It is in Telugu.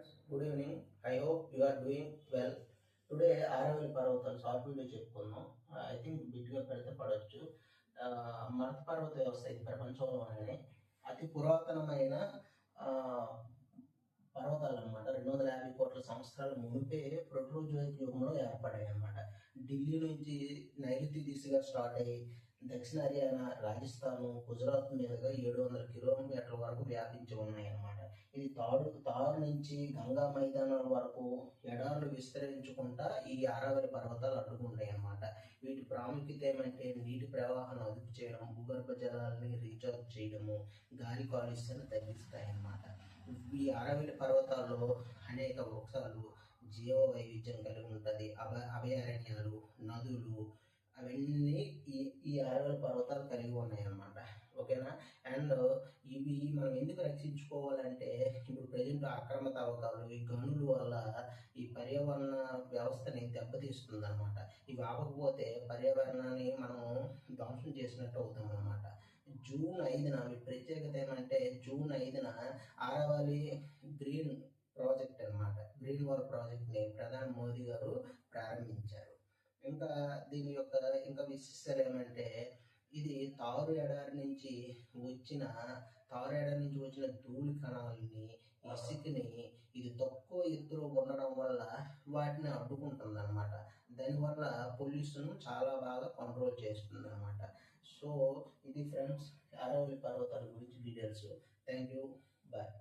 friends, good evening. I hope you are doing well. Today Aravalli పర్వతాలు షార్ట్ వీడియో చెప్పుకుందాం. ఐ థింక్ బిట్గా పెడితే పడవచ్చు. మరత పర్వత వ్యవస్థ ఇది ప్రపంచంలోనే అతి పురాతనమైన పర్వతాలు అనమాట. 250 కోట్ల సంవత్సరాల మునిపే ప్రోటోజోయిక్ యుగంలో ఏర్పడాయి అనమాట. ఢిల్లీ నుంచి నైరుతి దిశగా స్టార్ట్ అయ్యి దక్షిణ హర్యానా, రాజస్థాన్, గుజరాత్ మీదుగా 700 కిలోమీటర్ల వరకు వ్యాపించి ఉన్నాయి అన్నమాట. ఇది తారు నుంచి గంగా మైదానాల వరకు ఎడారులు విస్తరించుకుంటా ఈ ఆరావళి పర్వతాలు అడ్డుకుంటాయి అన్నమాట. వీటి ప్రాముఖ్యత ఏమంటే నీటి ప్రవాహాన్ని అదుపు చేయడం, భూగర్భ జలాలని రీఛార్జ్ చేయడము, గాలి కాలుష్యాన్ని తగ్గిస్తాయి అన్నమాట. ఈ ఆరావళి పర్వతాల్లో అనేక వృక్షాలు, జీవ వైవిధ్యం కలిగి ఉంటుంది. అభయారణ్యాలు, నదులు అవన్నీ ఈ ఆరావళి పర్వతాలు కలిగి ఉన్నాయి అన్నమాట. ఓకేనా? అండ్ ఇవి మనం ఎందుకు రక్షించుకోవాలంటే ఇప్పుడు ప్రజెంట్ అక్రమ తవ్వకాలు, ఈ గనుల వల్ల ఈ పర్యావరణ వ్యవస్థని దెబ్బతీస్తుంది అనమాట. ఇవి ఆపకపోతే పర్యావరణాన్ని మనం ధ్వంసం చేసినట్టు అవుతాం అనమాట. జూన్ 5న ప్రత్యేకత ఏమంటే జూన్ 5న ఆరావళి గ్రీన్ ప్రాజెక్ట్ అనమాట, గ్రీన్ వాల్ ప్రాజెక్ట్ని ప్రధాని మోదీ గారు ప్రారంభించారు. ఇంకా దీని యొక్క ఇంకా విశిష్టత ఏమంటే ఇది తారు ఎడారి నుంచి వచ్చిన ధూళి కణాలని, ఇసుకని ఇది తక్కువ ఎత్తులో ఉండడం వల్ల వాటిని అడ్డుకుంటుంది అనమాట. దానివల్ల పొల్యూషన్ చాలా బాగా కంట్రోల్ చేస్తుంది అనమాట. సో ఇది ఫ్రెండ్స్ ఆరావళి పర్వతాల గురించి డీటెయిల్స్. Thank you, bye.